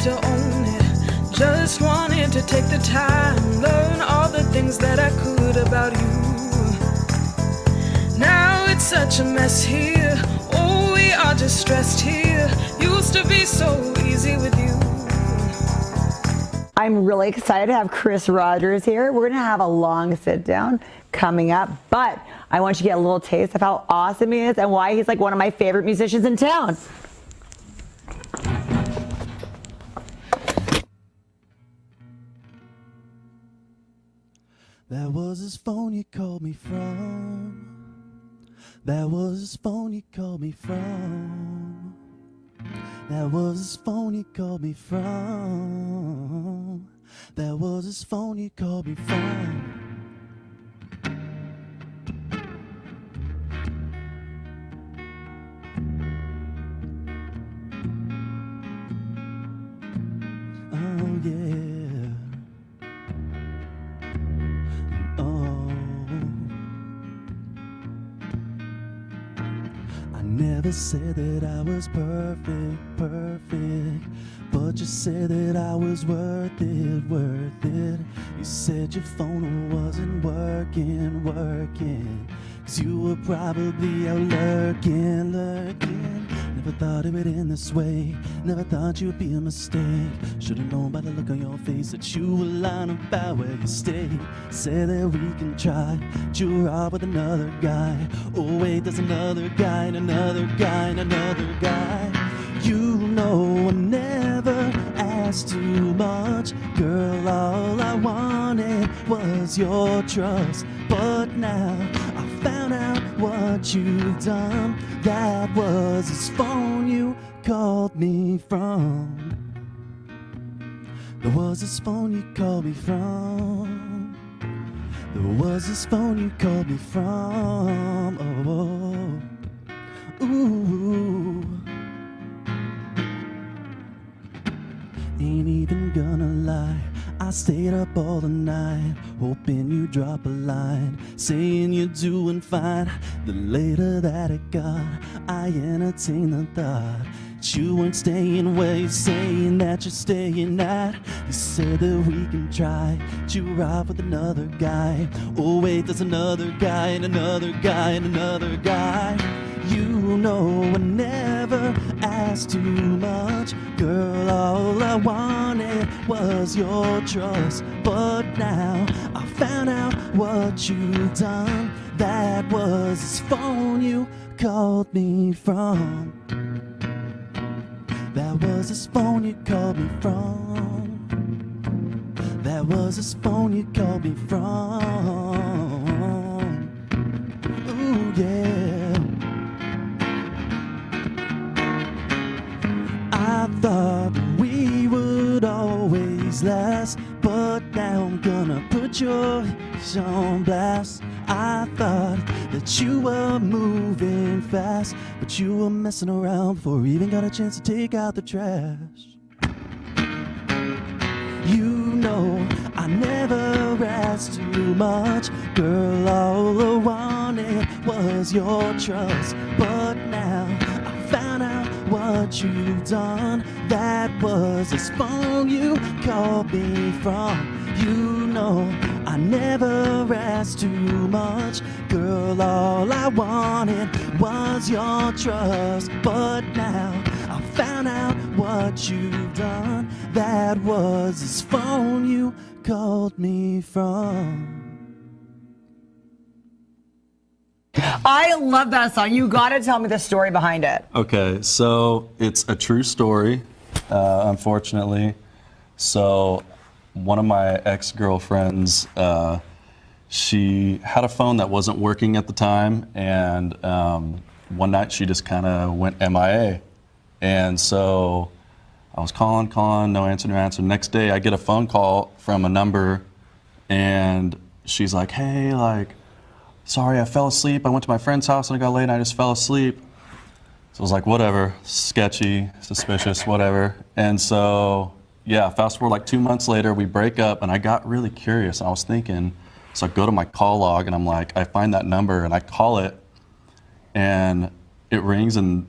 wanted to own it, just wanted to take the time, learn all the things that I could about you. Now it's such a mess here, oh, we are just stressed here. Used to be so easy with you. I'm really excited to have Chris Rodgers here. We're gonna have a long sit down coming up, but I want you to get a little taste of how awesome he is and why he's like one of my favorite musicians in town. That was his phone you called me from. That was his phone you called me from. That was his phone you called me from. That was his phone you called me from. Oh yeah. Oh. I never said that I was perfect, but you said that I was worth it, You said your phone wasn't working, 'cause you were probably out lurking. Never thought it would end this way, never thought you'd be a mistake. Should've known by the look on your face that you were lying about where you stay. Said that we can try, but you're out with another guy. Oh wait, there's another guy, and another guy, and another guy. You know I never asked too much, girl, all I wanted was your trust. But now I found out what you've done. That was his phone you called me from. That was his phone you called me from. That was his phone you called me from. Oh, ooh. Ain't even gonna lie, I stayed up all the night, hoping you drop a line, saying you're doing fine. The later that it got, I entertained the thought that you weren't staying where you're saying that you're staying at. You said that we can try, but you're out with another guy. Oh wait, there's another guy, and another guy, and another guy. You know I never asked too much, girl, all I wanted was your trust. But now I found out what you've done. That was his phone you called me from. That was his phone you called me from. That was his phone you called me from. Ooh yeah. I thought we would always last, but now I'm gonna put yours on blast. I thought that you were moving fast, but you were messing around before we even got a chance to take out the trash. You know I never asked too much, girl, all I wanted was your trust. But now I found out what you've done. That was his phone you called me from. You know I never asked too much, girl, all I wanted was your trust. But now I found out what you've done. That was his phone you called me from. I love that song. You gotta tell me the story behind it. Okay, so it's a true story, unfortunately. So one of my ex-girlfriends, she had a phone that wasn't working at the time, and one night she just kind of went MIA. And so I was calling, no answer. Next day I get a phone call from a number, and she's like, hey, like, sorry, I fell asleep. I went to my friend's house and I got late and I just fell asleep. So I was like, whatever, sketchy, suspicious, whatever. And so, yeah, fast forward like 2 months later, we break up, and I got really curious. And I was thinking, so I go to my call log and I'm like, I find that number and I call it, and it rings and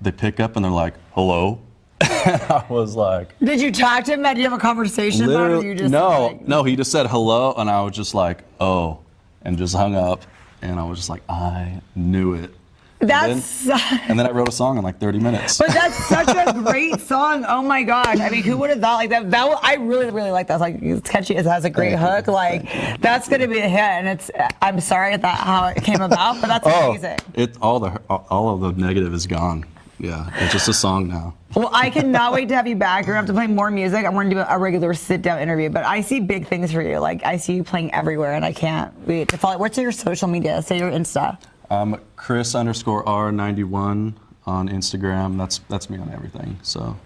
they pick up and they're like, hello. I was like, Did you talk to him? Did you have a conversation about it? Or literally, you just no, like, no, he just said hello, and I was just like, oh, and just hung up, and I was just like, I knew it. That's. And then I wrote a song in like 30 minutes. But that's such a great song. Oh my gosh. I mean, who would have thought like that? I really, really like that. It's like, it's catchy. It has a great hook. Like, that's going to be a hit. And I'm sorry about how it came about, but that's amazing. All of the negative is gone. Yeah, it's just a song now. Well, I cannot wait to have you back. You're going to have to play more music. I'm going to do a regular sit-down interview, but I see big things for you. Like, I see you playing everywhere, and I can't wait to follow. What's your social media? Say your Insta. Chris_R91 on Instagram. That's me on everything. So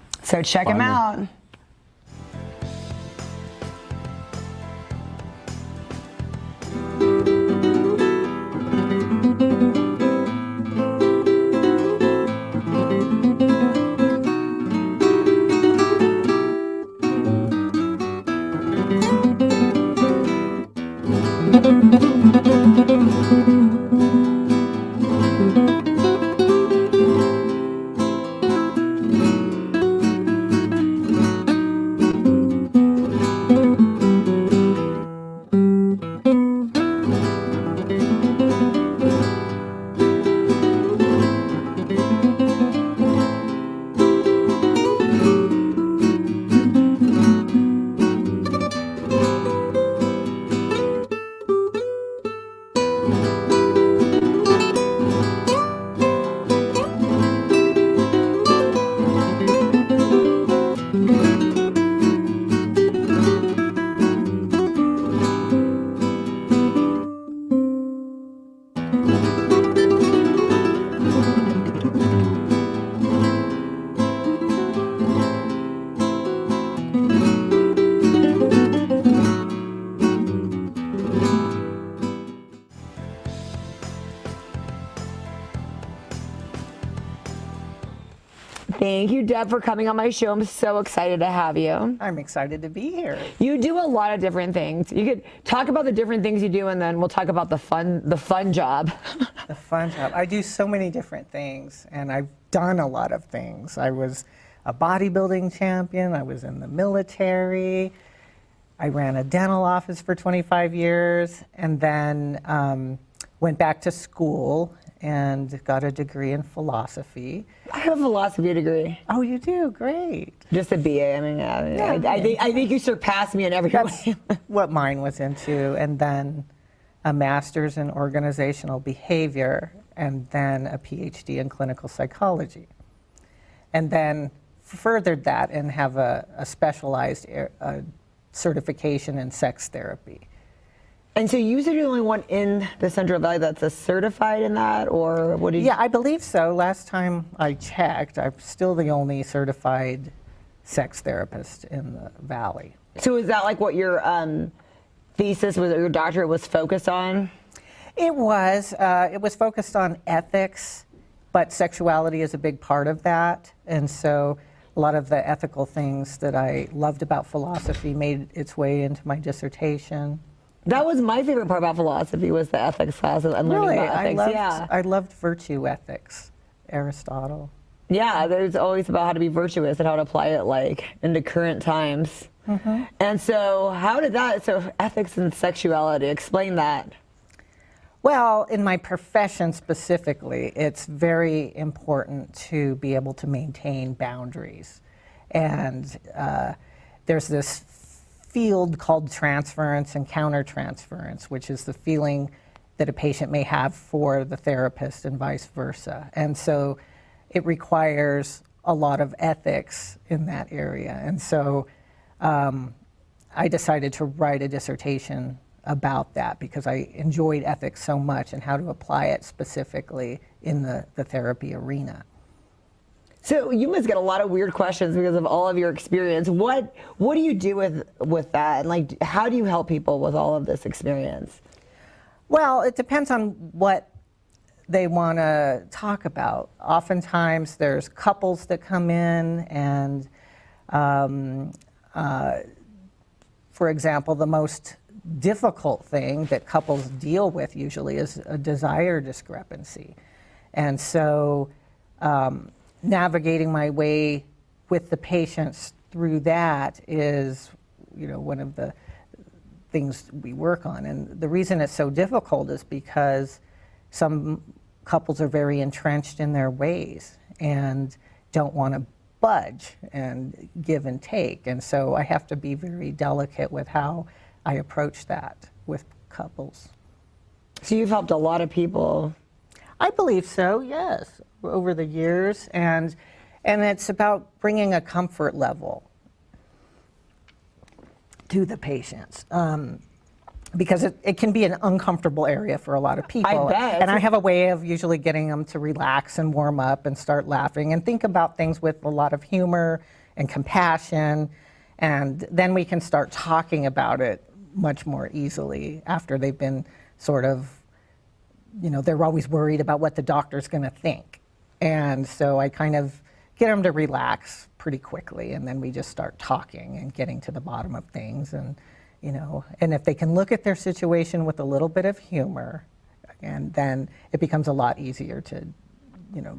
check him out. Thank you, Deb, for coming on my show. I'm so excited to have you. I'm excited to be here. You do a lot of different things. You could talk about the different things you do, and then we'll talk about the fun job. The fun job. I do so many different things, and I've done a lot of things. I was a bodybuilding champion. I was in the military. I ran a dental office for 25 years, and then went back to school and got a degree in philosophy. I have a philosophy degree. Oh, you do? Great. Just a BA. I mean, I think you surpassed me in every way. What mine was into, and then a master's in organizational behavior, and then a PhD in clinical psychology. And then furthered that and have a specialized certification in sex therapy. And so you said you're the only one in the Central Valley that's a certified in that, or what did you? Yeah, I believe so. Last time I checked, I'm still the only certified sex therapist in the Valley. So is that like what your thesis was, or your doctorate was focused on? It was focused on ethics, but sexuality is a big part of that. And so a lot of the ethical things that I loved about philosophy made its way into my dissertation. That was my favorite part about philosophy, was the ethics classes and learning about ethics. I loved virtue ethics, Aristotle. Yeah, there's always about how to be virtuous and how to apply it like into current times. Mm-hmm. And so how did that, so ethics and sexuality, explain that. Well, in my profession specifically, it's very important to be able to maintain boundaries. And there's this field called transference and countertransference, which is the feeling that a patient may have for the therapist and vice versa. And so it requires a lot of ethics in that area. And so I decided to write a dissertation about that because I enjoyed ethics so much and how to apply it specifically in the therapy arena. So you must get a lot of weird questions because of all of your experience. What do you do with that? And like, how do you help people with all of this experience? Well, it depends on what they want to talk about. Oftentimes there's couples that come in and, for example, the most difficult thing that couples deal with usually is a desire discrepancy. And so, navigating my way with the patients through that is, one of the things we work on. And the reason it's so difficult is because some couples are very entrenched in their ways and don't want to budge and give and take. And so I have to be very delicate with how I approach that with couples. So you've helped a lot of people. I believe so, yes, over the years. And it's about bringing a comfort level to the patients. Because it can be an uncomfortable area for a lot of people. I bet. And I have a way of usually getting them to relax and warm up and start laughing and think about things with a lot of humor and compassion. And then we can start talking about it much more easily after they've been sort of, they're always worried about what the doctor's going to think. And so I kind of get them to relax pretty quickly, and then we just start talking and getting to the bottom of things. And and if they can look at their situation with a little bit of humor, and then it becomes a lot easier to,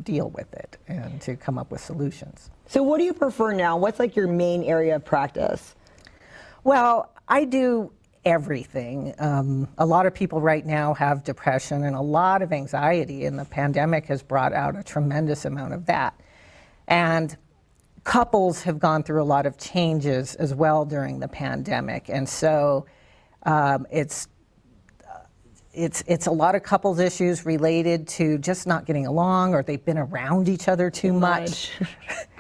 deal with it and to come up with solutions. So what do you prefer now? What's like your main area of practice? Well, I do everything. A lot of people right now have depression and a lot of anxiety, and the pandemic has brought out a tremendous amount of that. And couples have gone through a lot of changes as well during the pandemic, and so it's a lot of couples issues related to just not getting along, or they've been around each other too much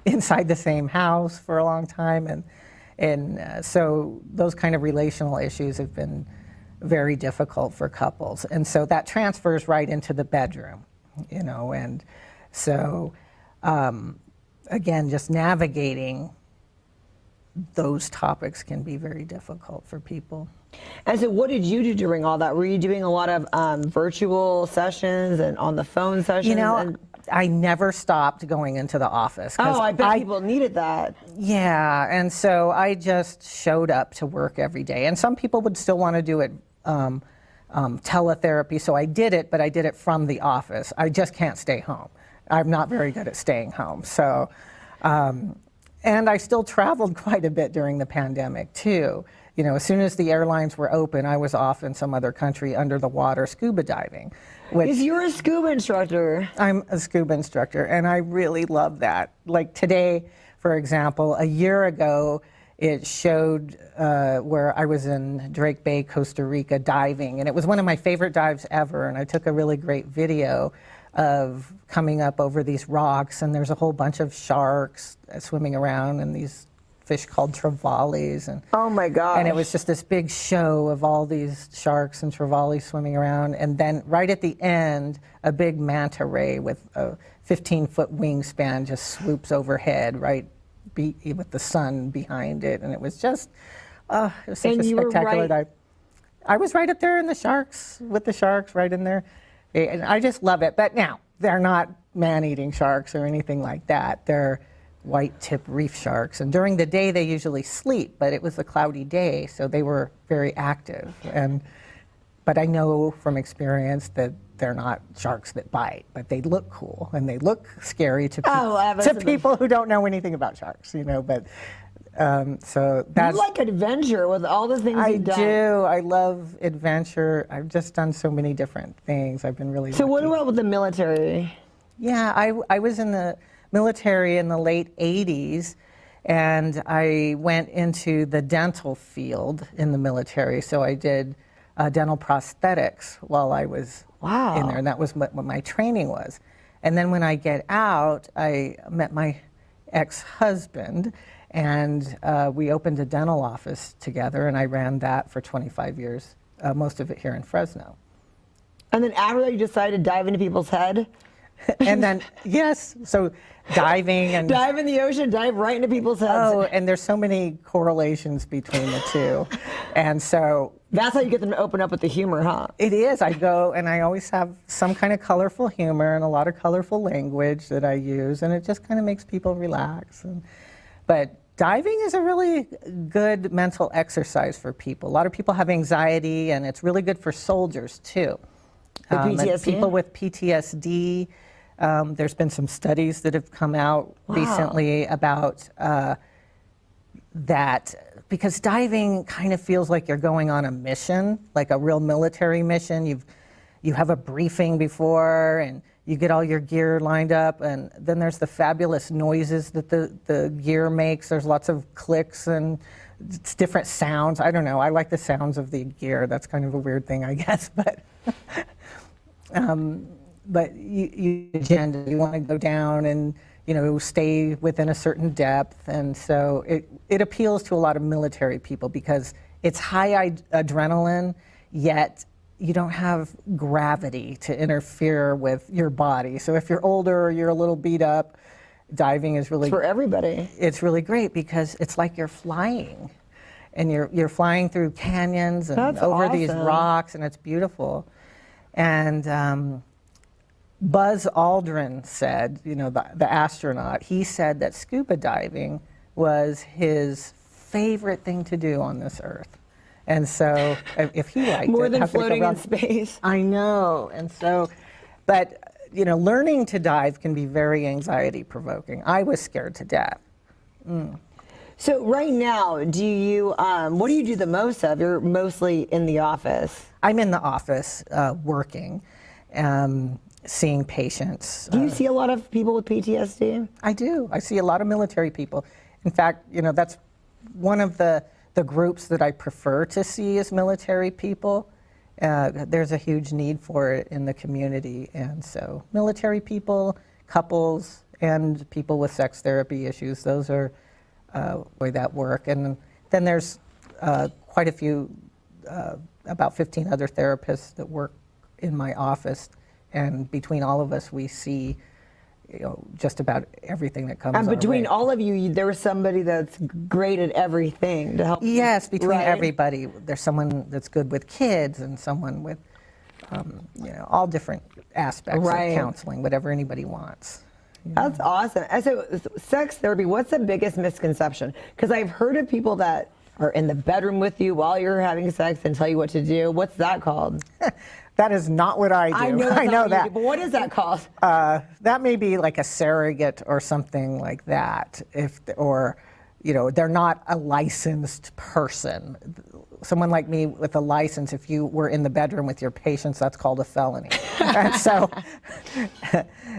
inside the same house for a long time, and so those kind of relational issues have been very difficult for couples, and so that transfers right into the bedroom, and so. Again, just navigating those topics can be very difficult for people. And so what did you do during all that? Were you doing a lot of virtual sessions and on the phone sessions? I never stopped going into the office. Oh, I bet people needed that. Yeah, and so I just showed up to work every day. And some people would still want to do it teletherapy, so I did it, but I did it from the office. I just can't stay home. I'm not very good at staying home. So, and I still traveled quite a bit during the pandemic too. As soon as the airlines were open, I was off in some other country under the water scuba diving. Because you're a scuba instructor. I'm a scuba instructor, and I really love that. Like today, for example, a year ago, it showed where I was in Drake Bay, Costa Rica, diving, and it was one of my favorite dives ever, and I took a really great video of coming up over these rocks, and there's a whole bunch of sharks swimming around and these fish called trevallies. And oh my gosh. And it was just this big show of all these sharks and trevallies swimming around, and then right at the end, a big manta ray with a 15-foot wingspan just swoops overhead with the sun behind it, and it was just, it was such a spectacular dive. I was right up there in the sharks, with the sharks right in there. And I just love it. But now, they're not man-eating sharks or anything like that. They're white-tip reef sharks. And during the day, they usually sleep, but it was a cloudy day, so they were very active. But I know from experience that they're not sharks that bite, but they look cool, and they look scary to people who don't know anything about sharks, But so that's... You like adventure with all the things you've done. I do. I love adventure. I've just done so many different things. I've been really So lucky. what about with the military? Yeah, I was in the military in the late 80s, and I went into the dental field in the military. So I did dental prosthetics while I was in there, and that was what my training was. And then when I get out, I met my ex-husband, and we opened a dental office together, and I ran that for 25 years, most of it here in Fresno. And then after that, you decided to dive into people's head? And then, yes, so diving and... Dive in the ocean, dive right into people's heads. Oh, and there's so many correlations between the two. And so... That's how you get them to open up with the humor, huh? It is. I go, and I always have some kind of colorful humor and a lot of colorful language that I use, and it just kind of makes people relax. But diving is a really good mental exercise for people. A lot of people have anxiety, and it's really good for soldiers, too. PTSD? People with PTSD, There's been some studies that have come out recently about that, because diving kind of feels like you're going on a mission, like a real military mission. You have a briefing before, and you get all your gear lined up, and then there's the fabulous noises that the gear makes. There's lots of clicks and it's different sounds. I don't know. I like the sounds of the gear. That's kind of a weird thing, I guess, but you want to go down and stay within a certain depth, and so it appeals to a lot of military people because it's high adrenaline, yet you don't have gravity to interfere with your body. So if you're older or you're a little beat up, diving is really for everybody. It's really great because it's like you're flying, and you're flying through canyons and That's over these awesome. rocks, and it's beautiful. And Buzz Aldrin said, the astronaut, he said that scuba diving was his favorite thing to do on this earth. And so if he liked More it, than having to go floating in around- space. I know. And so, but learning to dive can be very anxiety provoking. I was scared to death. So right now, what do you do the most of? You're mostly in the office. I'm in the office working, seeing patients. Do you see a lot of people with PTSD? I do. I see a lot of military people. In fact, that's one of the groups that I prefer to see is military people. There's a huge need for it in the community. And so military people, couples, and people with sex therapy issues, those are way that work. And then there's quite a few, about 15 other therapists that work in my office. And between all of us, we see just about everything that comes And our between way. all of you, there was somebody that's great at everything to help. Yes, between Right. everybody. There's someone that's good with kids and someone with, all different aspects Right. of counseling, whatever anybody wants. That's awesome. And so, sex therapy, what's the biggest misconception? Because I've heard of people that are in the bedroom with you while you're having sex and tell you what to do. What's that called? That is not what I do. I know, that's I not know what you that. do, but what is that called? That may be like a surrogate or something like that, they're not a licensed person. Someone like me with a license, if you were in the bedroom with your patients, that's called a felony.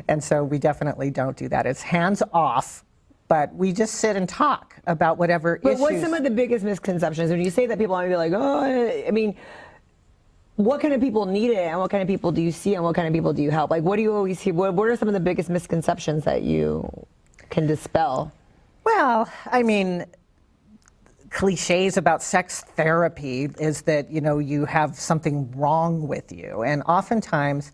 and so we definitely don't do that. It's hands off, but we just sit and talk about whatever But issues. what's some of the biggest misconceptions? When you say that, people might be like, what kind of people need it, and what kind of people do you see, and what kind of people do you help? Like, what do you always hear? What are some of the biggest misconceptions that you can dispel? Well, cliches about sex therapy is that, you have something wrong with you. And oftentimes,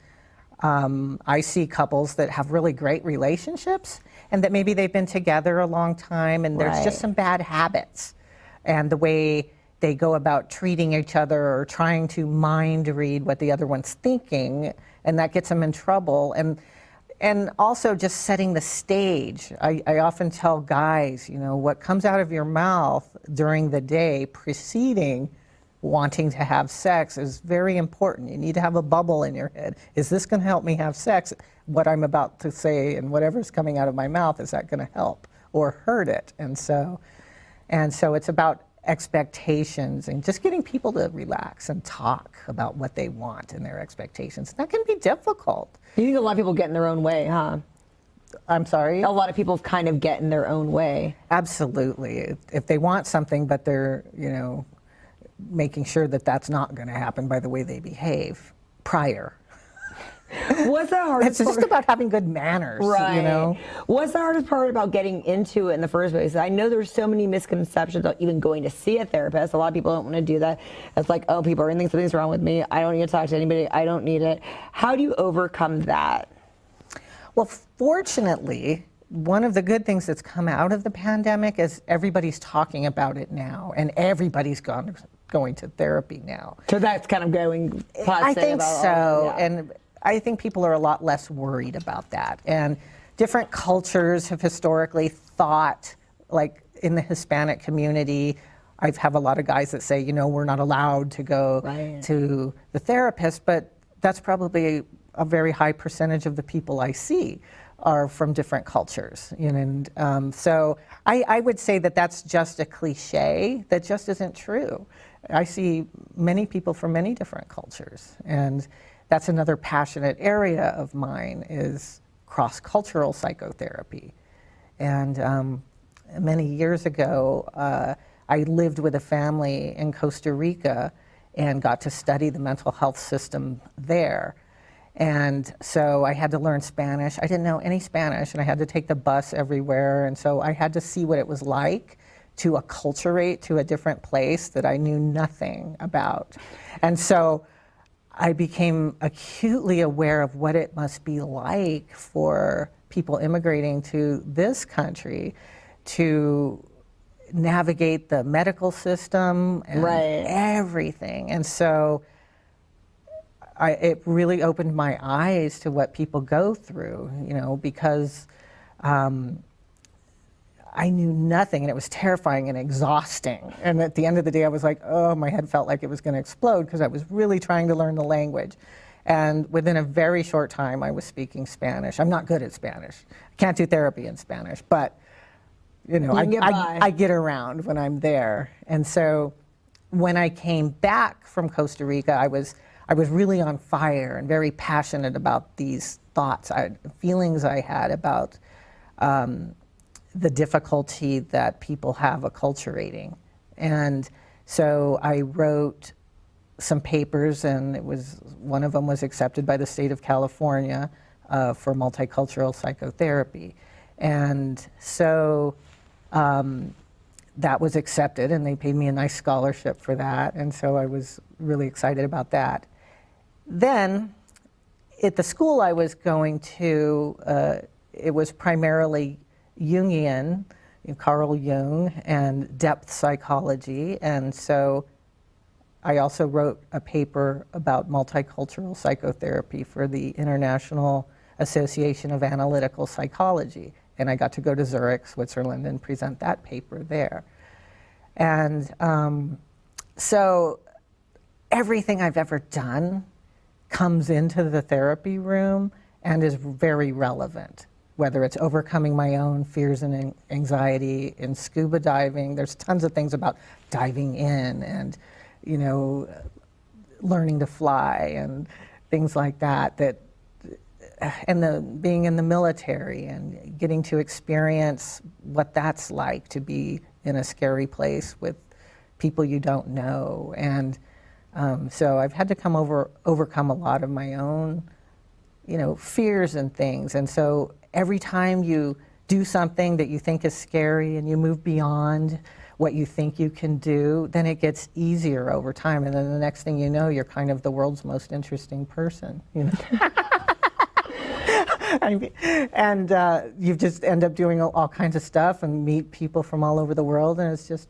I see couples that have really great relationships and that maybe they've been together a long time and there's Right. just some bad habits. And the way they go about treating each other or trying to mind read what the other one's thinking, and that gets them in trouble. And also just setting the stage. I often tell guys, what comes out of your mouth during the day preceding wanting to have sex is very important. You need to have a bubble in your head. Is this going to help me have sex? What I'm about to say and whatever's coming out of my mouth, is that going to help or hurt it? And so it's about expectations and just getting people to relax and talk about what they want and their expectations. That can be difficult. You think a lot of people get in their own way, huh? I'm sorry? A lot of people kind of get in their own way. Absolutely. If they want something, but they're, making sure that that's not going to happen by the way they behave prior. What's the hardest It's just about having good manners, Right. What's the hardest part about getting into it in the first place? I know there's so many misconceptions about even going to see a therapist. A lot of people don't want to do that. It's like, oh, people are thinking something's wrong with me. I don't need to talk to anybody. I don't need it. How do you overcome that? Well, fortunately, one of the good things that's come out of the pandemic is everybody's talking about it now, and everybody's going to therapy now. So that's kind of going positive. I think about so, yeah. and I think people are a lot less worried about that. And different cultures have historically thought, like in the Hispanic community, I have a lot of guys that say, we're not allowed to go Right. to the therapist, but that's probably a very high percentage of the people I see are from different cultures. And so I would say that that's just a cliche that just isn't true. I see many people from many different cultures, and that's another passionate area of mine is cross-cultural psychotherapy. And many years ago, I lived with a family in Costa Rica and got to study the mental health system there. And so I had to learn Spanish. I didn't know any Spanish, and I had to take the bus everywhere. And so I had to see what it was like to acculturate to a different place that I knew nothing about. And so I became acutely aware of what it must be like for people immigrating to this country to navigate the medical system and everything. And so it really opened my eyes to what people go through, because I knew nothing, and it was terrifying and exhausting. And at the end of the day, I was like, oh, my head felt like it was going to explode because I was really trying to learn the language. And within a very short time, I was speaking Spanish. I'm not good at Spanish. I can't do therapy in Spanish, but I get around when I'm there. And so when I came back from Costa Rica, I was really on fire and very passionate about these thoughts, feelings I had about the difficulty that people have acculturating. And so I wrote some papers, and one of them was accepted by the state of California for multicultural psychotherapy. And so that was accepted, and they paid me a nice scholarship for that, and so I was really excited about that. Then, at the school I was going to, it was primarily Jungian, Carl Jung, and depth psychology, and so I also wrote a paper about multicultural psychotherapy for the International Association of Analytical Psychology, and I got to go to Zurich, Switzerland, and present that paper there. And so everything I've ever done comes into the therapy room and is very relevant, whether it's overcoming my own fears and anxiety in scuba diving. There's tons of things about diving in and, learning to fly and things like that, and being in the military and getting to experience what that's like to be in a scary place with people you don't know. And so I've had to overcome a lot of my own, fears and things. And so every time you do something that you think is scary and you move beyond what you think you can do, then it gets easier over time. And then the next thing you know, you're kind of the world's most interesting person, And you just end up doing all kinds of stuff and meet people from all over the world, and it's just,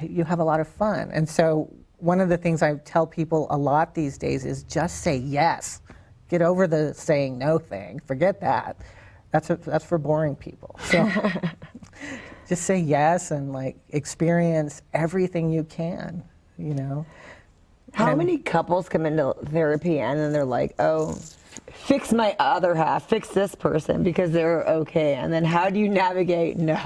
you have a lot of fun. And so one of the things I tell people a lot these days is just say yes. Get over the saying no thing. Forget that. That's for boring people. So just say yes and experience everything you can, How many couples come into therapy and then they're like, oh, fix my other half, fix this person because they're okay. And then how do you navigate? No,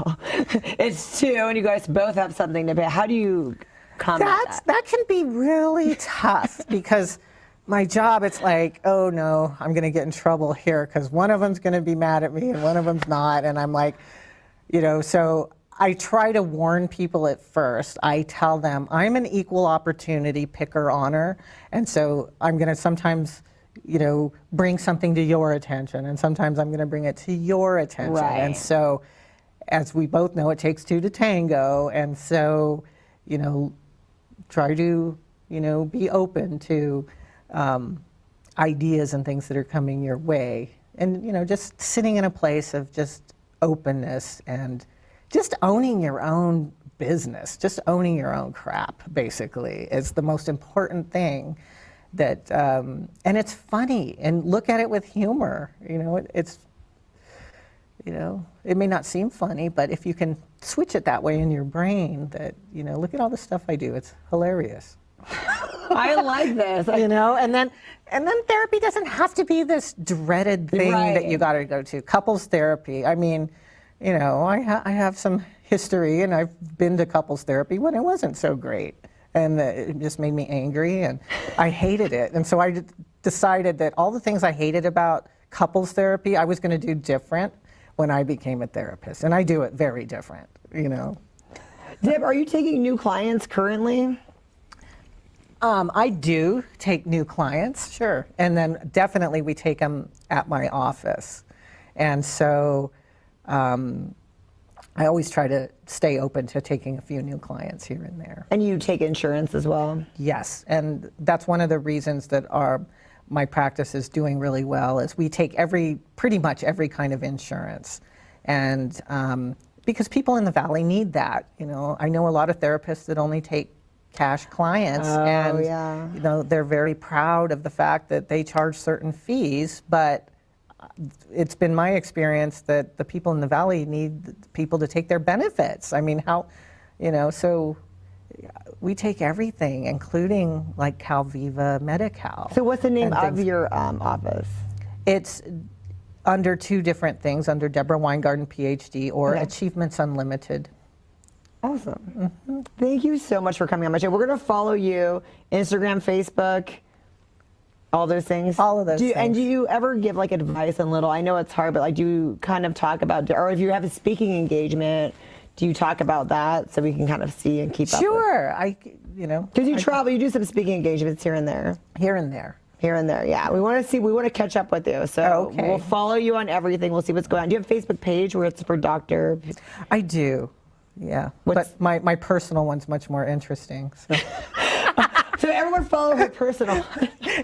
it's two and you guys both have something to pay. How do you combat that? That can be really tough because my job, it's like, oh no, I'm going to get in trouble here because one of them's going to be mad at me and one of them's not. And I'm like, so I try to warn people at first. I tell them I'm an equal opportunity picker-honor, and so I'm going to sometimes, bring something to your attention, and sometimes I'm going to bring it to your attention. Right. And so, as we both know, it takes two to tango, and so, try to, be open to ideas and things that are coming your way, and just sitting in a place of just openness and just owning your own business, just owning your own crap, basically, is the most important thing. That and it's funny, and look at it with humor. It's it may not seem funny, but if you can switch it that way in your brain, that look at all the stuff I do, it's hilarious. I like this. You know, and then therapy doesn't have to be this dreaded thing that you got to go to. Couples therapy. I mean, you know, I have some history, and I've been to couples therapy when it wasn't so great, and it just made me angry, and I hated it. And so I decided that all the things I hated about couples therapy, I was going to do different when I became a therapist, and I do it very different. You know. Deb, are you taking new clients currently? I do take new clients, sure. And then definitely we take them at my office. And so I always try to stay open to taking a few new clients here and there. And you take insurance as well? Yes, and that's one of the reasons that my practice is doing really well, is we take pretty much every kind of insurance. And because people in the Valley need that. You know, I know a lot of therapists that only take cash clients, and you know, they're very proud of the fact that they charge certain fees, but it's been my experience that the people in the Valley need people to take their benefits. I mean, you know, so we take everything, including like Calviva, Medi-Cal. So what's the name of your office? It's under two different things, under Debra Winegarden, PhD, or Achievements Unlimited. Awesome. Thank you so much for coming on my show. We're going to follow you, Instagram, Facebook, all those things. All of those things. And do you ever give like advice on little, I know it's hard, but like do you kind of talk about, or if you have a speaking engagement, do you talk about that so we can kind of see and keep up? Sure. You know. Because you travel, you do some speaking engagements here and there. Here and there. Here and there, yeah. We want to catch up with you. So we'll follow you on everything. We'll see what's going on. Do you have a Facebook page where it's for Dr.? I do. Yeah, but my personal one's much more interesting. So, so everyone follow her personal.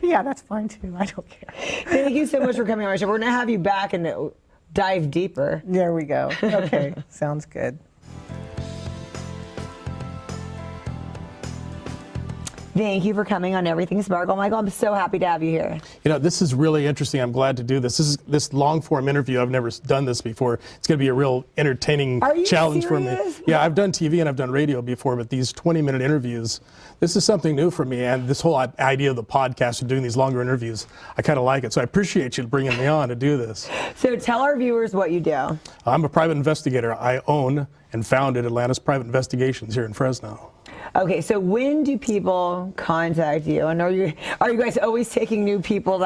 Yeah, that's fine too. I don't care. Thank you so much for coming on my show. We're going to have you back and dive deeper. There we go. Okay, sounds good. Thank you for coming on Everything Sparkle. Michael, I'm so happy to have you here. You know, this is really interesting. I'm glad to do this. This long form interview, I've never done this before. It's going to be a real entertaining challenge for me. Yeah, I've done TV and I've done radio before, but these 20-minute interviews, this is something new for me. And this whole idea of the podcast and doing these longer interviews, I kind of like it. So I appreciate you bringing me on to do this. So tell our viewers what you do. I'm a private investigator. I own and founded Atlantis Private Investigations here in Fresno. Okay, so when do people contact you? And are you guys always taking new people,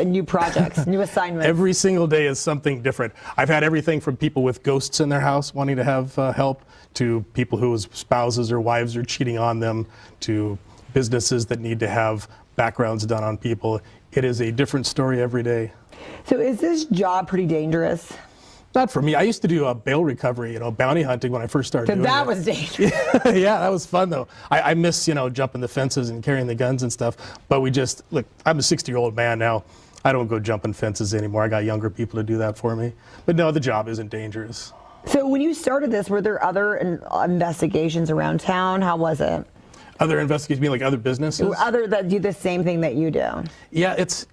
new projects, new assignments? Every single day is something different. I've had everything from people with ghosts in their house wanting to have help, to people whose spouses or wives are cheating on them, to businesses that need to have backgrounds done on people. It is a different story every day. So is this job pretty dangerous? Not for me. I used to do bail recovery, bounty hunting when I first started doing that it. was dangerous. Yeah, that was fun though. I miss, jumping the fences and carrying the guns and stuff. But look, I'm a 60-year-old man now. I don't go jumping fences anymore. I got younger people to do that for me. But no, the job isn't dangerous. So when you started this, were there other investigations around town? How was it? Other investigations, you mean like other businesses? Other that do the same thing that you do? Yeah, it's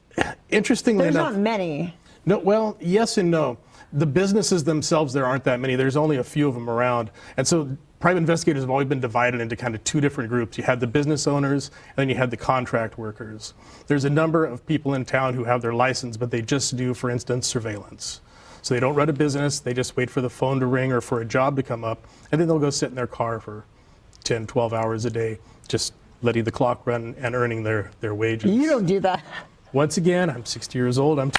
interestingly enough. There's not many. No, well, yes and no. The businesses themselves, there aren't that many. There's only a few of them around. And so private investigators have always been divided into kind of two different groups. You had the business owners, and then you had the contract workers. There's a number of people in town who have their license, but they just do, for instance, surveillance. So they don't run a business, they just wait for the phone to ring or for a job to come up, and then they'll go sit in their car for 10, 12 hours a day, just letting the clock run and earning their wages. You don't do that. Once again, I'm 60 years old. I'm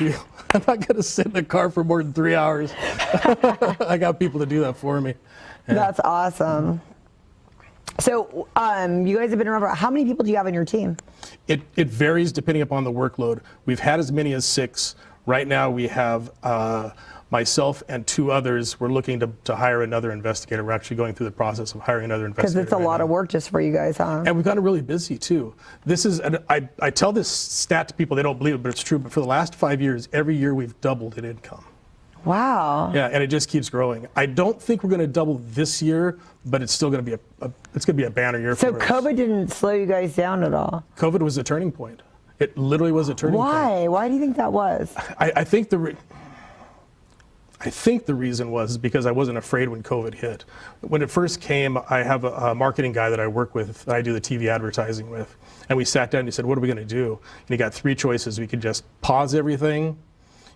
not going to sit in a car for more than 3 hours. I got people to do that for me. Yeah. That's awesome. So you guys have been around for, how many people do you have on your team? It varies depending upon the workload. We've had as many as 6. Right now we have myself and 2 others. We're looking to hire another investigator. We're actually going through the process of hiring another investigator. Because it's a lot of work just for you guys, huh? And we've gotten really busy too. This is, I tell this stat to people, they don't believe it, but it's true. But for the last 5 years, every year we've doubled in income. Wow. Yeah, and it just keeps growing. I don't think we're going to double this year, but it's still going to be a banner year for us. So COVID didn't slow you guys down at all? COVID was a turning point. It literally was a turning point. Why? Why do you think that was? I think I think the reason was because I wasn't afraid when COVID hit. When it first came, I have a marketing guy that I work with, that I do the TV advertising with. And we sat down and he said, what are we going to do? And he got 3 choices. We could just pause everything,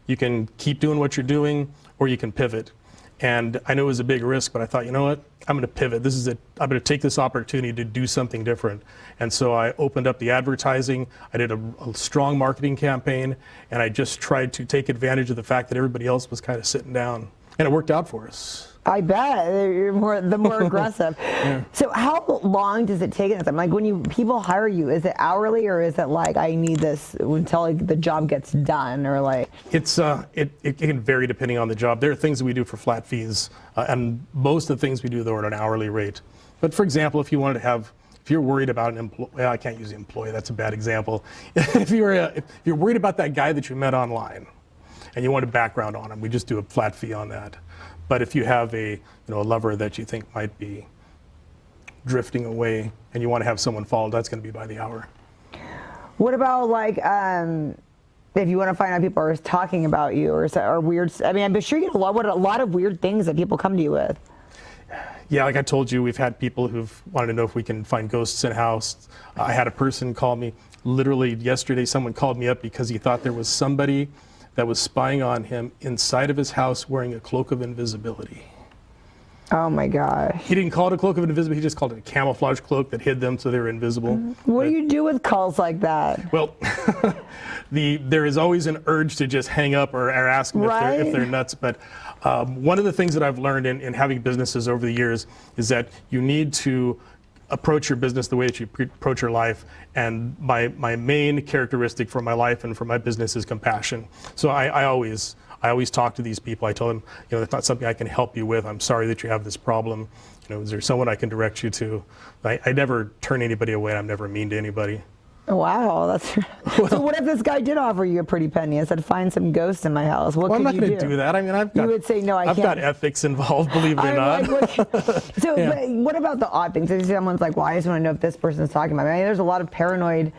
you can keep doing what you're doing, or you can pivot. And I knew it was a big risk, but I thought, you know what? I'm going to pivot. This is it. I'm going to take this opportunity to do something different. And so I opened up the advertising. I did a strong marketing campaign, and I just tried to take advantage of the fact that everybody else was kind of sitting down. And it worked out for us. I bet you're the more aggressive. Yeah. So how long does it take? Like when people hire you, is it hourly or is it like I need this until like, the job gets done, or like? It's it can vary depending on the job. There are things that we do for flat fees, and most of the things we do though are at an hourly rate. But for example, if you wanted to have, if you're worried about an employee, well, I can't use the employee. That's a bad example. if you're worried about that guy that you met online, and you want a background on him, we just do a flat fee on that. But if you have a lover that you think might be drifting away and you want to have someone follow, that's going to be by the hour. What about like if you want to find out people are talking about you or weird? I mean, I'm sure you get a lot of weird things that people come to you with. Yeah, like I told you, we've had people who've wanted to know if we can find ghosts in a house. I had a person call me literally yesterday. Someone called me up because he thought there was somebody that was spying on him inside of his house wearing a cloak of invisibility. Oh my gosh. He didn't call it a cloak of invisibility, he just called it a camouflage cloak that hid them so they were invisible. What do you do with calls like that? Well, there is always an urge to just hang up or ask them if they're nuts. But one of the things that I've learned in having businesses over the years is that you need to approach your business the way that you approach your life. And my main characteristic for my life and for my business is compassion. So I always talk to these people. I tell them, it's not something I can help you with. I'm sorry that you have this problem. Is there someone I can direct you to? I never turn anybody away. I'm never mean to anybody. Wow, that's so. What if this guy did offer you a pretty penny and said, "Find some ghosts in my house"? What could you do? I'm not going to do that. I mean, you would say no. I've got ethics involved, believe it or not. So, yeah. But what about the odd things? If someone's like, "Well, I just want to know if this person's talking about me." I mean, there's a lot of paranoid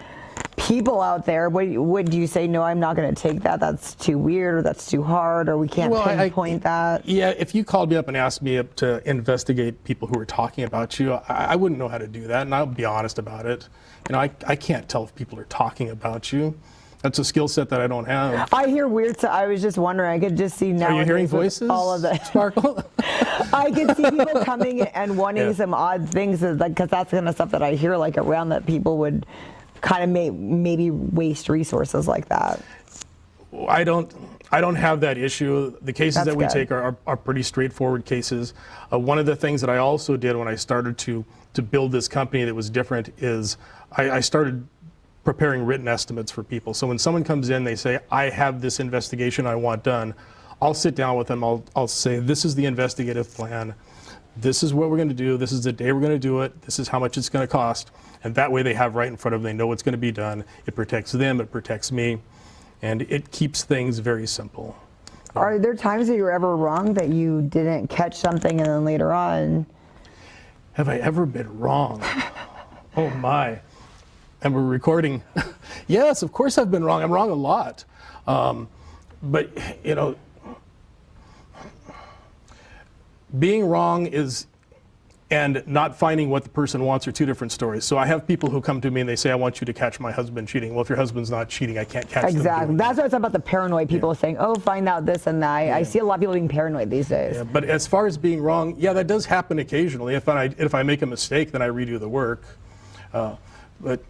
people out there. Would you say no? I'm not going to take that. That's too weird, or that's too hard, or we can't pinpoint that. Yeah, if you called me up and asked me to investigate people who were talking about you, I wouldn't know how to do that, and I'll be honest about it. I can't tell if people are talking about you. That's a skill set that I don't have. I hear weird stuff. I was just wondering. I could just see now. Are you hearing voices? All of that. Sparkle? I could see people coming and wanting some odd things, because that's the kind of stuff that I hear around that people would kind of maybe waste resources like that. I don't have that issue. The cases that we take are pretty straightforward cases. One of the things that I also did when I started to build this company that was different is I started preparing written estimates for people. So when someone comes in, they say, I have this investigation I want done, I'll sit down with them, I'll say, this is the investigative plan, this is what we're going to do, this is the day we're going to do it, this is how much it's going to cost. And that way they have right in front of them, they know what's going to be done. It protects them, it protects me, and it keeps things very simple. Are there times that you were ever wrong, that you didn't catch something and then later on? Have I ever been wrong? Oh my. And we're recording. Yes, of course I've been wrong. I'm wrong a lot. But, being wrong and not finding what the person wants are two different stories. So I have people who come to me and they say, I want you to catch my husband cheating. Well, if your husband's not cheating, I can't catch them. Exactly. That's what it's about, the paranoid people saying, oh, find out this and that. I see a lot of people being paranoid these days. Yeah, but as far as being wrong, yeah, that does happen occasionally. If I make a mistake, then I redo the work. But,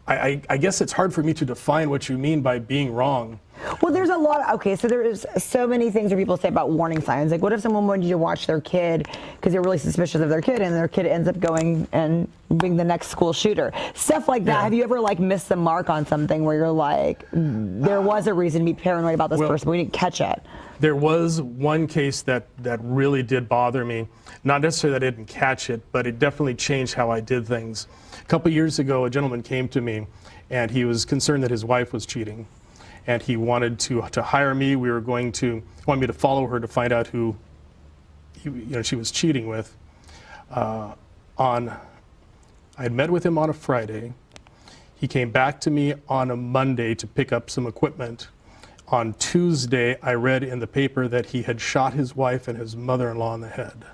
I guess it's hard for me to define what you mean by being wrong. Well, there's a lot. Okay, so there's so many things that people say about warning signs. Like, what if someone wanted you to watch their kid because they're really suspicious of their kid, and their kid ends up going and being the next school shooter? Stuff like that. Yeah. Have you ever missed the mark on something where you're like, there was a reason to be paranoid about this person, but we didn't catch it? There was one case that really did bother me. Not necessarily that I didn't catch it, but it definitely changed how I did things. A couple years ago, a gentleman came to me, and he was concerned that his wife was cheating. And he wanted to hire me. He wanted me to follow her to find out who she was cheating with. I had met with him on a Friday. He came back to me on a Monday to pick up some equipment. on Tuesday, I read in the paper that he had shot his wife and his mother-in-law in the head.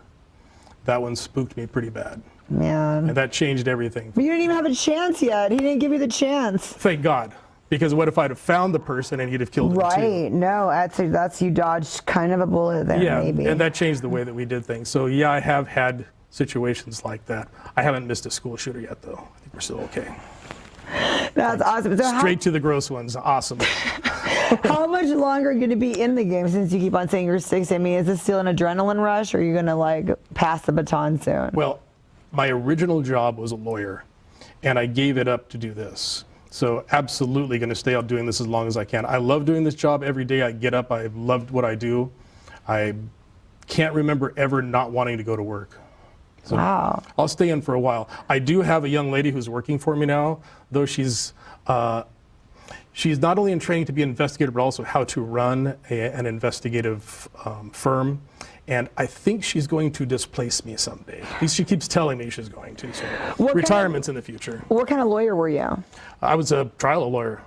That one spooked me pretty bad. Man. And that changed everything. But you didn't even have a chance yet. He didn't give you the chance. Thank God. Because what if I'd have found the person and he'd have killed him too? Right. No, that's you dodged kind of a bullet there, Yeah, maybe. and that changed the way that we did things. So yeah, I have had situations like that. I haven't missed a school shooter yet, though. I think we're still okay. That's awesome. So Straight to the gross ones. Awesome. how much longer are you going to be in the game since you keep on saying you're 60? I mean, is this still an adrenaline rush, or are you going to like pass the baton soon? Well, my original job was a lawyer, and I gave it up to do this. So absolutely going to stay out doing this as long as I can. I love doing this job every day. I get up. I loved what I do. I can't remember ever not wanting to go to work. So Wow. I'll stay in for a while. I do have a young lady who's working for me now, though she's not only in training to be an investigator, but also how to run an investigative firm. And I think she's going to displace me someday. At least she keeps telling me she's going to. So retirement's in the future. What kind of lawyer were you? I was a trial lawyer.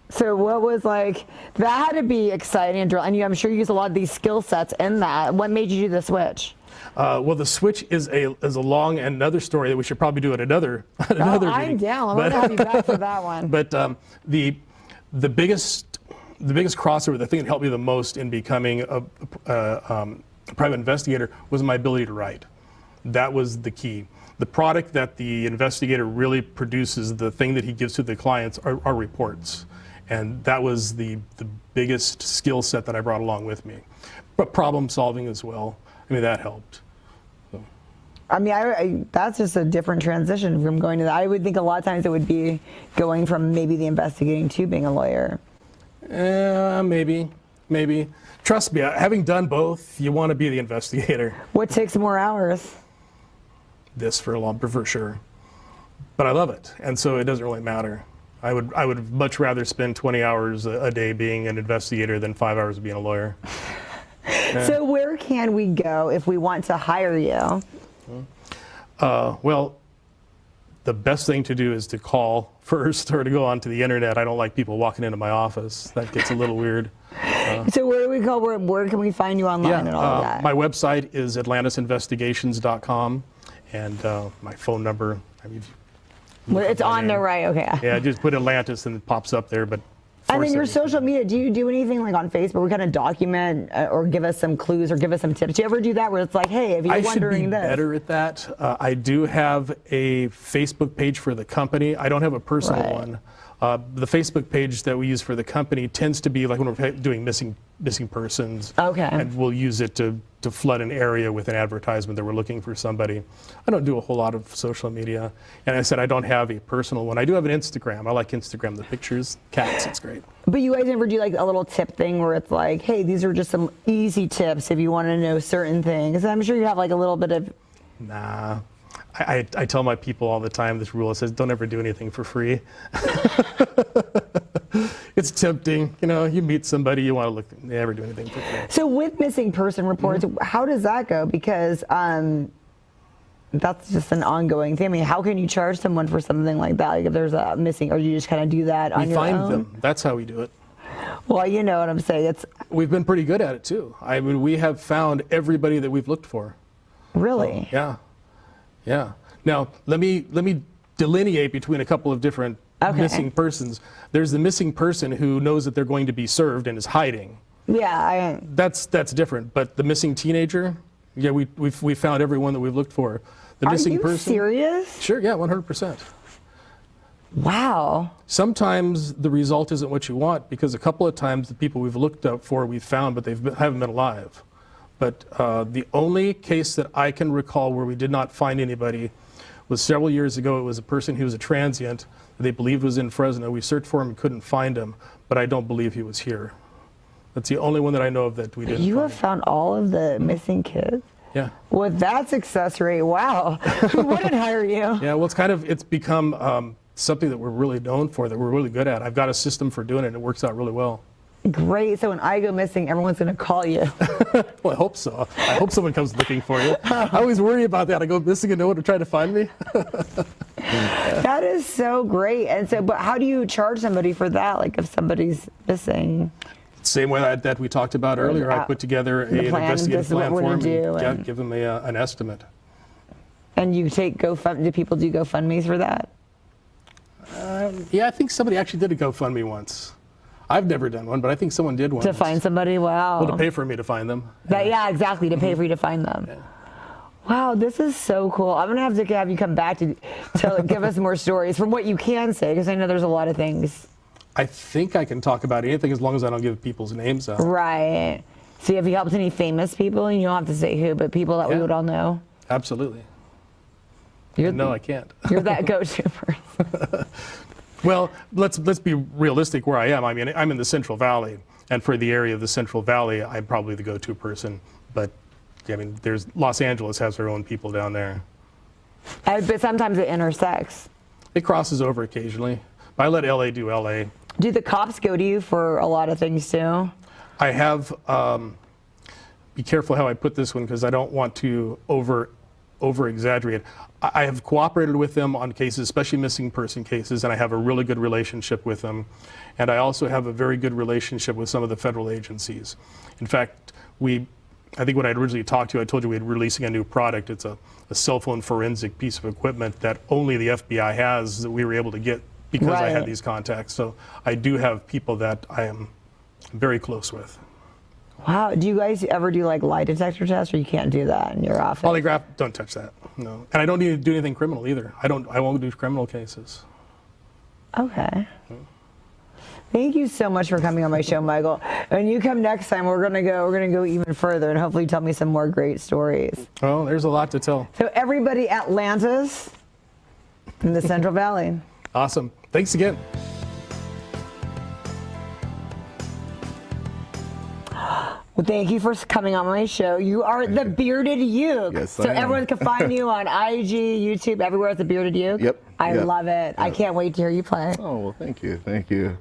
So what was like, that had to be exciting and I'm sure you used a lot of these skill sets in that. What made you do the switch? Well, the switch is a long and another story that we should probably do at another meeting. I'm down. I'm going to have you back for that one. But the biggest crossover, the thing that helped me the most in becoming a private investigator was my ability to write. That was the key. The product that the investigator really produces, the thing that he gives to the clients, are reports. And that was the biggest skill set that I brought along with me. But problem solving as well. I mean, that helped. So. I mean, that's just a different transition from going to that. I would think a lot of times it would be going from maybe the investigating to being a lawyer. Maybe. Trust me, having done both, you want to be the investigator. What takes more hours? This for sure. But I love it, and so it doesn't really matter. I would much rather spend 20 hours a day being an investigator than 5 hours being a lawyer. So where can we go if we want to hire you? Well, the best thing to do is to call first or to go onto the internet. I don't like people walking into my office. That gets a little weird. So where do we go? Where can we find you online and all of that? My website is atlantisinvestigations.com, and my phone number. I mean, It's on there, right? Okay. Yeah, just put Atlantis and it pops up there. But and then your social media, do you do anything like on Facebook? We kind of document or give us some clues or give us some tips. Do you ever do that where it's like, hey, if you're wondering this? I should be better at that. I do have a Facebook page for the company. I don't have a personal one. The Facebook page that we use for the company tends to be like when we're doing missing persons. Okay. And we'll use it to flood an area with an advertisement that we're looking for somebody. I don't do a whole lot of social media. And I said I don't have a personal one. I do have an Instagram. I like Instagram, the pictures, cats, it's great. But you guys never do like a little tip thing where it's like, hey, these are just some easy tips if you want to know certain things. I'm sure you have like a little bit of... Nah. I tell my people all the time this rule. It says don't ever do anything for free. It's tempting, you meet somebody, you want to never do anything for free. So with missing person reports, how does that go? Because that's just an ongoing thing. I mean, how can you charge someone for something like that? Like if there's a missing, or you just kind of do that on your own? We find them. That's how we do it. Well, you know what I'm saying. We've been pretty good at it too. I mean, we have found everybody that we've looked for. Really? Yeah. Now, let me delineate between a couple of different missing persons. There's the missing person who knows that they're going to be served and is hiding. Yeah. That's different. But the missing teenager, yeah, we found everyone that we've looked for. The missing person. Are you serious? Sure. Yeah, 100%. Wow. Sometimes the result isn't what you want because a couple of times the people we've looked up for we've found, but haven't been alive. But the only case that I can recall where we did not find anybody was several years ago. It was a person who was a transient that they believed was in Fresno. We searched for him and couldn't find him, but I don't believe he was here. That's the only one that I know of that we didn't You find. have found all of the missing kids? Yeah. Well, that success rate, wow. Who wouldn't hire you? Yeah, well, it's become something that we're really known for, that we're really good at. I've got a system for doing it, and it works out really well. Great. So when I go missing, everyone's going to call you. Well, I hope so. I hope someone comes looking for you. I always worry about that. I go missing and no one will try to find me. That is so great. And so, but how do you charge somebody for that? Like if somebody's missing? Same way that we talked about earlier. I put together an investigative plan for them and give them an estimate. And you take GoFundMe, do people do GoFundMes for that? Yeah, I think somebody actually did a GoFundMe once. I've never done one, but I think someone did one. To find somebody? Wow. Well, to pay for me to find them. Yeah, exactly, to pay for you to find them. Yeah. Wow, this is so cool. I'm going to have you come back to give us more stories from what you can say, because I know there's a lot of things. I think I can talk about anything as long as I don't give people's names out. Right. So have you helped any famous people? And you don't have to say who, but people that we would all know? Absolutely. No, I can't. You're that go-to person. Well, let's be realistic where I am. I mean, I'm in the Central Valley, and for the area of the Central Valley, I'm probably the go-to person. But I mean, Los Angeles has their own people down there. But sometimes it intersects. It crosses over occasionally. I let LA do LA. Do the cops go to you for a lot of things too? I have, be careful how I put this one because I don't want to over exaggerate. I have cooperated with them on cases, especially missing person cases, and I have a really good relationship with them. And I also have a very good relationship with some of the federal agencies. In fact, I think when I originally talked to you, I told you we were releasing a new product. It's a cell phone forensic piece of equipment that only the FBI has that we were able to get because I had these contacts. So I do have people that I am very close with. Wow. Do you guys ever do like lie detector tests, or you can't do that in your office? Polygraph, don't touch that. No. And I don't need to do anything criminal either. I won't do criminal cases. Okay. Thank you so much for coming on my show, Michael. When you come next time, we're gonna go even further and hopefully tell me some more great stories. Oh, there's a lot to tell. So everybody, Atlantis in the Central Valley. Awesome. Thanks again. Well, thank you for coming on my show. You are the Bearded Uke. Yes, so I am. everyone can find you on IG, YouTube, everywhere at the Bearded Uke. Yep. I Yep. love it. I can't wait to hear you play. Oh, well, thank you. Thank you.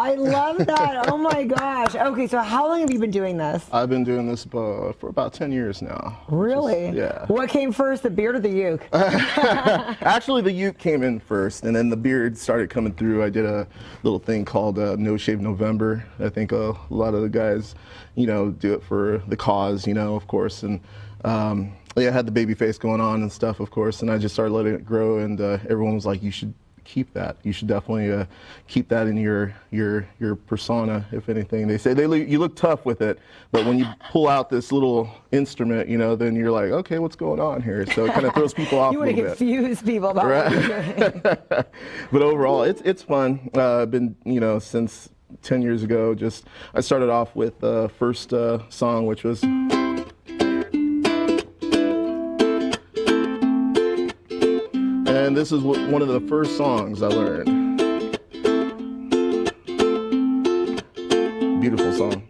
I love that. Oh my gosh. Okay, so how long have you been doing this? I've been doing this for about 10 years now. Really? Yeah. What came first, the beard or the uke? Actually, the uke came in first, and then the beard started coming through. I did a little thing called No Shave November. I think a lot of the guys, do it for the cause, of course. And I had the baby face going on and stuff, of course, and I just started letting it grow, and everyone was like, you should keep that. You should definitely keep that in your persona, if anything. They say you look tough with it, but when you pull out this little instrument, then you're like, okay, what's going on here? So it kind of throws people off You a want to little bit. confuse people about what you're doing. But overall, it's fun. I've been, since 10 years ago. I started off with the first song, which was. And this is one of the first songs I learned. Beautiful song.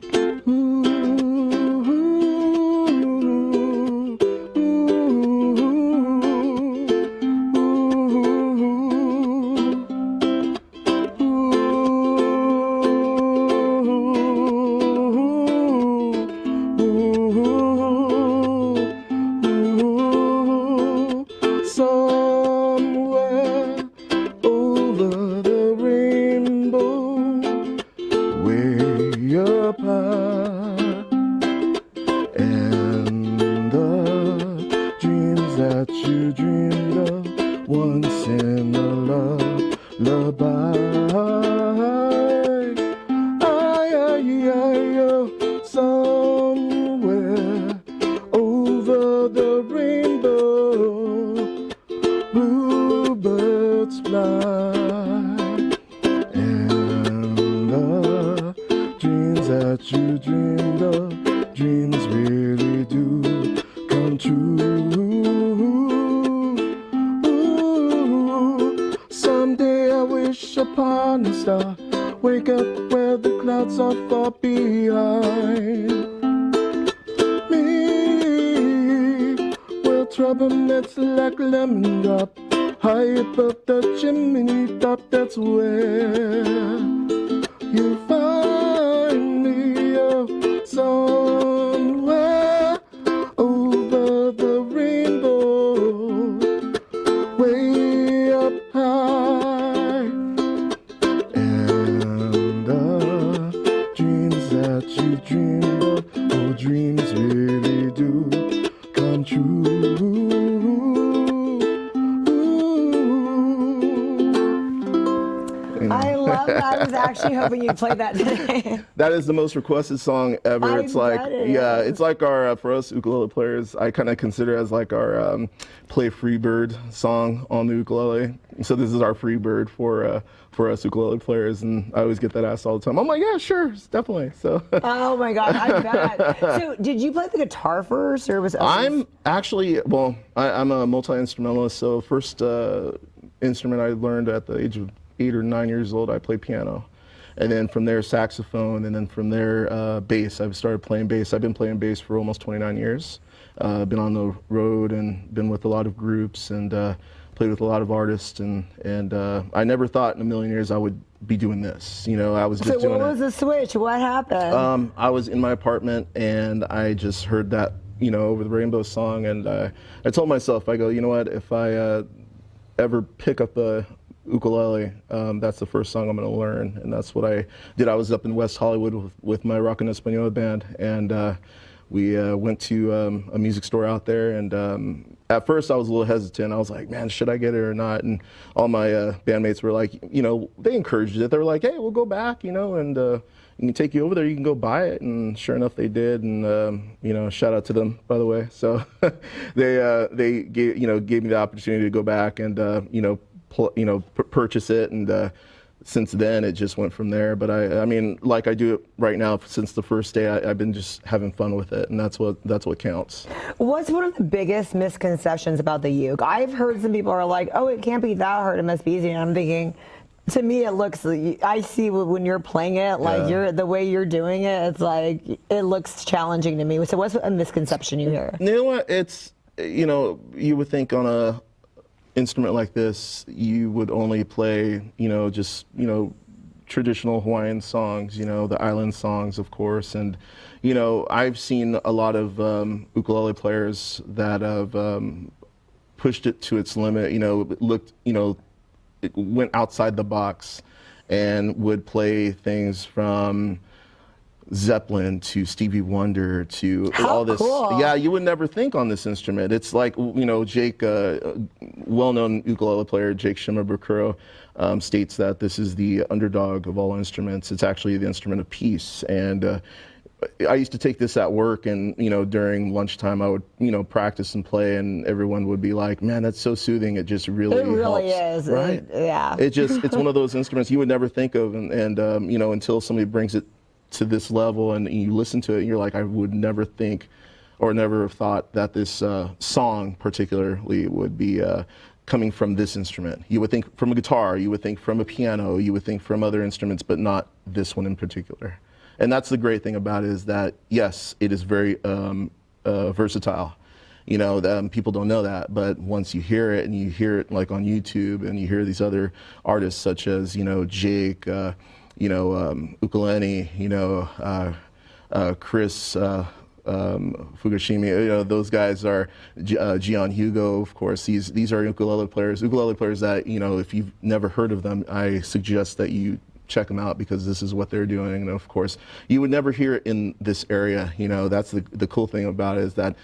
Hoping you'd play that today. That is the most requested song ever. It's like our for us ukulele players, I kind of consider it as like our play free bird song on the ukulele. So this is our free bird for us ukulele players, and I always get that asked all the time. I'm like, yeah, sure, definitely. So. Oh my God, I bet. So did you play the guitar first, or was it? I'm actually I'm a multi-instrumentalist. So first instrument I learned at the age of 8 or 9 years old, I played piano. And then from there, saxophone, and then from there, bass. I've started playing bass. I've been playing bass for almost 29 years. Been on the road and been with a lot of groups and played with a lot of artists. And I never thought in a million years I would be doing this. I was just doing it. So what was the switch? What happened? I was in my apartment and I just heard that, over the Rainbow song. And I told myself, I go, you know what, if I ever pick up a ukulele, that's the first song I'm going to learn, and that's what I did. I was up in West Hollywood with my Rock and Español band, and we went to a music store out there, and at first I was a little hesitant. I was like, man, should I get it or not? And all my bandmates were like, they encouraged it. They were like, hey, we'll go back, and we can take you over there, you can go buy it. And sure enough, they did, and shout out to them, by the way. So they gave me the opportunity to go back and purchase it, and since then it just went from there. But I mean, like I do it right now since the first day. I've been just having fun with it, and that's what counts. What's one of the biggest misconceptions about the uke? I've heard some people are like, oh, it can't be that hard, it must be easy, and I'm thinking, to me, it looks. I see when you're playing it, like the way you're doing it. It's like it looks challenging to me. So, what's a misconception you hear? You know what? It's you would think on a instrument like this, you would only play, traditional Hawaiian songs, you know, the island songs, of course. And, you know, I've seen a lot of ukulele players that have pushed it to its limit, you know, looked, you know, it went outside the box and would play things from Zeppelin to Stevie Wonder to all this. cool. Yeah, you would never think on this instrument. It's like, you know, Jake, well-known ukulele player, Jake Shimabukuro, states that this is the underdog of all instruments. It's actually the instrument of peace. And I used to take this at work, and, you know, during lunchtime I would, you know, practice and play, and everyone would be like, man, that's so soothing. It just really It really helps. is. Right? Yeah. It's one of those instruments you would never think of, and you know, until somebody brings it to this level and you listen to it and you're like, I would never think or never have thought that this song particularly would be coming from this instrument. You would think from a guitar, you would think from a piano, you would think from other instruments, but not this one in particular. And that's the great thing about it, is that, yes, it is very versatile. You know, people don't know that, but once you hear it, and you hear it like on YouTube, and you hear these other artists such as, you know, Jake, you know, Ukulele, you know, Chris Fukushima, you know, those guys are Gian Hugo, of course. These are ukulele players that, you know, if you've never heard of them, I suggest that you check them out, because this is what they're doing. And of course, you would never hear it in this area. You know, that's the cool thing about it, is that,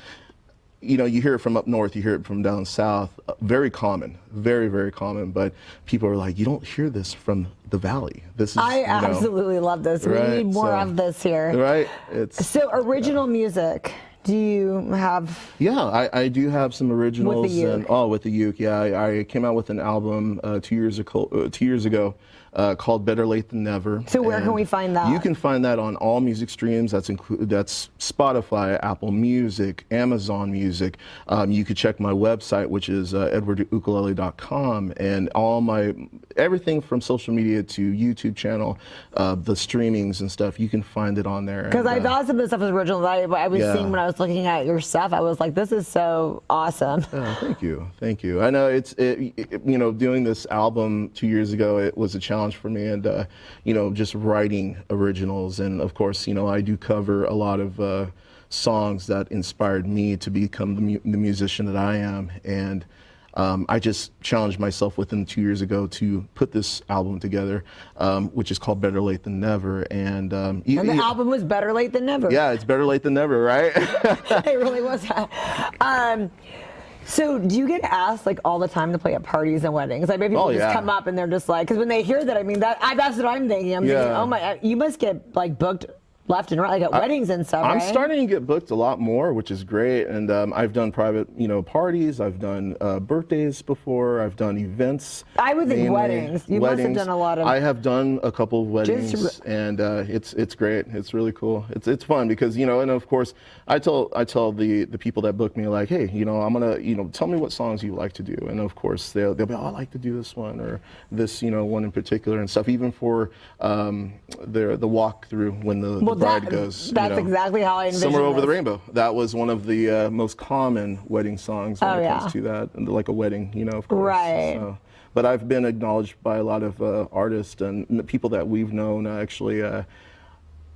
you know, you hear it from up north, you hear it from down south, very common, very, very common, but people are like, you don't hear this from the valley. This is, I you know, absolutely love this. right, We need more so- of this here. Right? It's, So original music, do you have? yeah, I do have some originals. uke. And with the uke, yeah. I came out with an album 2 years ago called Better Late Than Never. So where can And we find that? You can find that on all music streams. That's Spotify, Apple Music, Amazon Music. You could check my website, which is edwardukulele.com, and everything from social media to YouTube channel, the streamings and stuff. You can find it on there. Because I thought some of the stuff was original that I was Yeah. seeing when I was looking at your stuff. I was like, this is so awesome. Oh, thank you. I know you know, doing this album 2 years ago, it was a challenge for me, and you know, just writing originals, and of course, you know, I do cover a lot of songs that inspired me to become the musician that I am, and I just challenged myself within 2 years ago to put this album together, which is called Better Late Than Never, and And the album was Better Late Than Never. yeah, it's better late than never, right? It really was. So do you get asked like all the time to play at parties and weddings? Like maybe people just yeah. come up and they're just like, because when they hear that, I mean, that's what I'm thinking. I'm thinking, Yeah. oh my, you must get like booked left and right, like at weddings and stuff, I'm right? starting to get booked a lot more, which is great. And I've done private, you know, parties. I've done birthdays before. I've done events. I would think mainly. weddings. You must have done a lot of. I have done a couple of weddings, and it's great. It's really cool. It's fun because, you know, and of course I tell the people that book me, like, hey, you know, I'm gonna, you know, tell me what songs you like to do, and of course they'll be, oh, I like to do this one or this, you know, one in particular and stuff. Even for the walkthrough when the bride goes. That's exactly how I envision Somewhere Over the this. Rainbow. That was one of the most common wedding songs when Oh, it yeah. comes to that, and like a wedding, you know, of course. Right. So, but I've been acknowledged by a lot of artists and people that we've known, actually.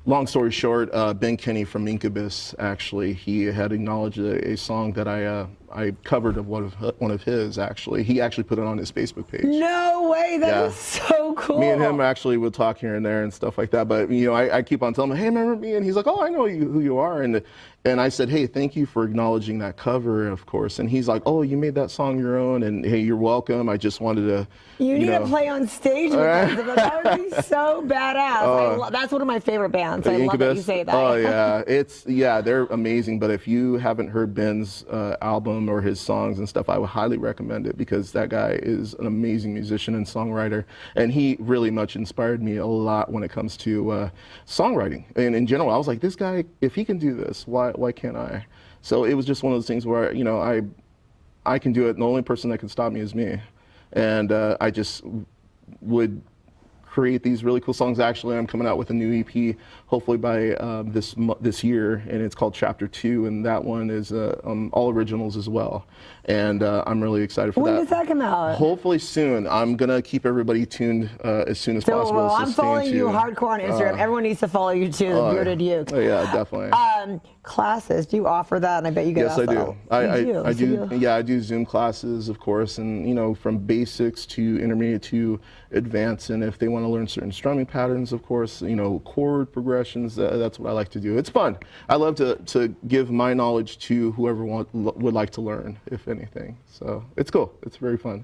Long story short, Ben Kinney from Incubus, actually, he had acknowledged a song that I covered of one of his, actually. He actually put it on his Facebook page. No way, that Yeah. is so cool. Me and him actually would talk here and there and stuff like that. But, you know, I keep on telling him, hey, remember me? And he's like, oh, I know who you are. And I said, hey, thank you for acknowledging that cover, of course. And he's like, oh, you made that song your own. And, hey, you're welcome. I just wanted to, You need know. to play on stage with us. That would be so badass. That's one of my favorite bands. I love that you say that. Oh, yeah. They're amazing. But if you haven't heard Ben's album or his songs and stuff, I would highly recommend it, because that guy is an amazing musician and songwriter. And he really much inspired me a lot when it comes to songwriting. And in general, I was like, this guy, if he can do this, why can't I? So it was just one of those things where, you know, I can do it, and the only person that can stop me is me. And I just would create these really cool songs. Actually, I'm coming out with a new EP, hopefully by this year, and it's called Chapter 2, and that one is all originals as well. And I'm really excited for that. When does that come out? Hopefully soon. I'm gonna keep everybody tuned as soon as possible. Well, so I'm stay following you tuned. hardcore on Instagram. Everyone needs to follow you too, the Bearded Uke. Oh yeah, definitely. Classes, do you offer that? And I bet you get Yes, I do. I do. So Yeah, I do Zoom classes, of course, and from basics to intermediate to advanced. And if they want to learn certain strumming patterns, of course, chord progressions, that's what I like to do. It's fun. I love to give my knowledge to whoever would like to learn, if anything. So it's cool. It's very fun.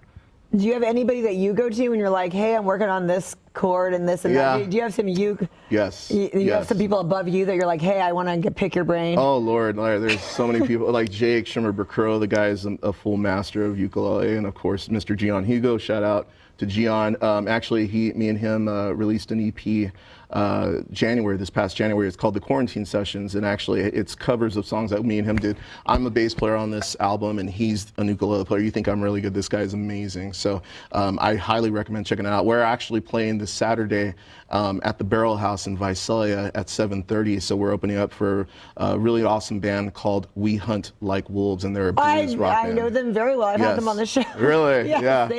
Do you have anybody that you go to when you're like, hey, I'm working on this chord and this and that? Do you have some uke? Yes. You have some people above you that you're like, hey, I want to pick your brain? Oh, Lord. There's so many people. Like Jake Schimmer-Burkrow, the guy is a full master of ukulele. And, of course, Mr. Gian Hugo. Shout out to Gian. Actually, me and him released an EP this past January. It's called The Quarantine Sessions, and actually it's covers of songs that me and him did. I'm a bass player on this album, and he's a ukulele player. You think I'm really good? This guy is amazing. So I highly recommend checking it out. We're actually playing this Saturday at the Barrel House in Visalia at 7:30. So we're opening up for a really awesome band called We Hunt Like Wolves, and they're a blues rock band. I know them very well. I've had them on the show. Really? Yes,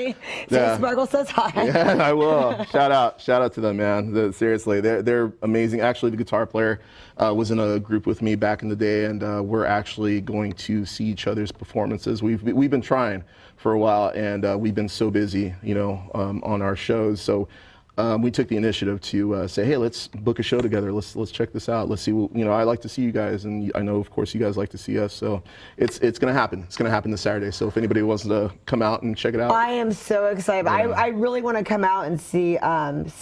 yeah. Sparkle says hi. Yeah, I will. Shout out to them, man. Seriously, they're amazing. Actually, the guitar player was in a group with me back in the day, and we're actually going to see each other's performances. We've been trying for a while, and we've been so busy, on our shows. So we took the initiative to say, hey, let's book a show together. Let's check this out. Let's see. I like to see you guys, and I know, of course, you guys like to see us. So it's gonna happen. It's gonna happen this Saturday. So if anybody wants to come out and check it out, I am so excited. Yeah. I really want to come out and see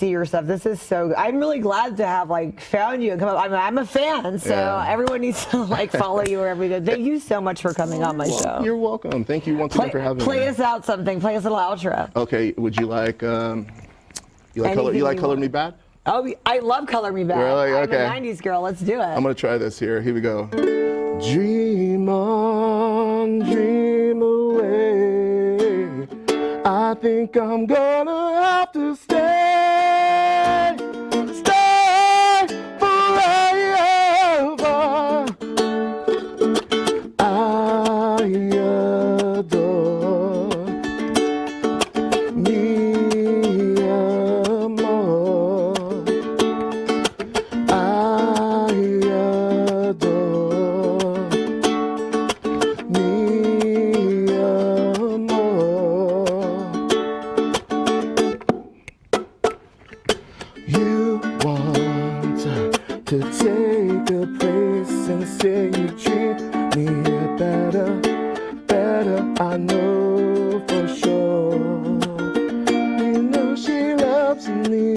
your stuff. This is so. I'm really glad to have found you and come up. I'm a fan, so everyone needs to follow you wherever you go. Thank you so much for coming on my show. You're welcome. Thank you once again for having me. Play us out something. Play us a little outro. Okay. Would you like? You like Color Me Bad? Oh, I love Color Me Bad. Really? Okay. I'm a 90s girl. Let's do it. I'm going to try this here. Here we go. Dream on, dream away. I think I'm going to have to stay forever. I adore me. To take a place and say you treat me better, I know for sure. She loves me,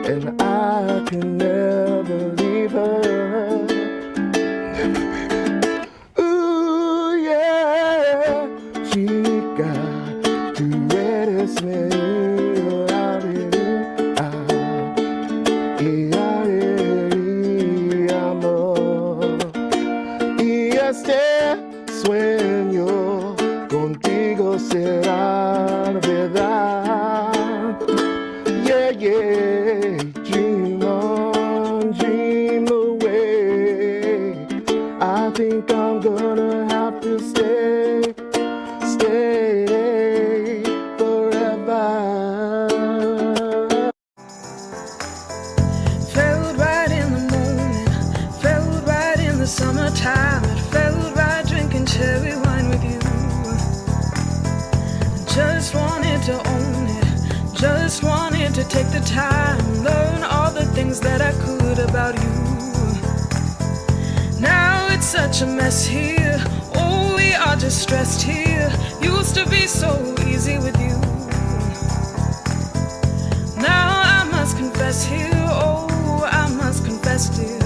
and I can never leave her. Ooh, yeah, she got the reddest me out here. Sueño contigo será verdad. Yeah, yeah. Dream on, dream away. I think I'm gonna have to stay forever. Felt right in the moment, felt right in the summertime. It felt right drinking cherry wine with you. Just wanted to own it, just wanted to take the time, learn all the things that I could about you. Now it's such a mess here, oh, we are just stressed here. Used to be so easy with you. Now I must confess here, oh, I must confess, dear,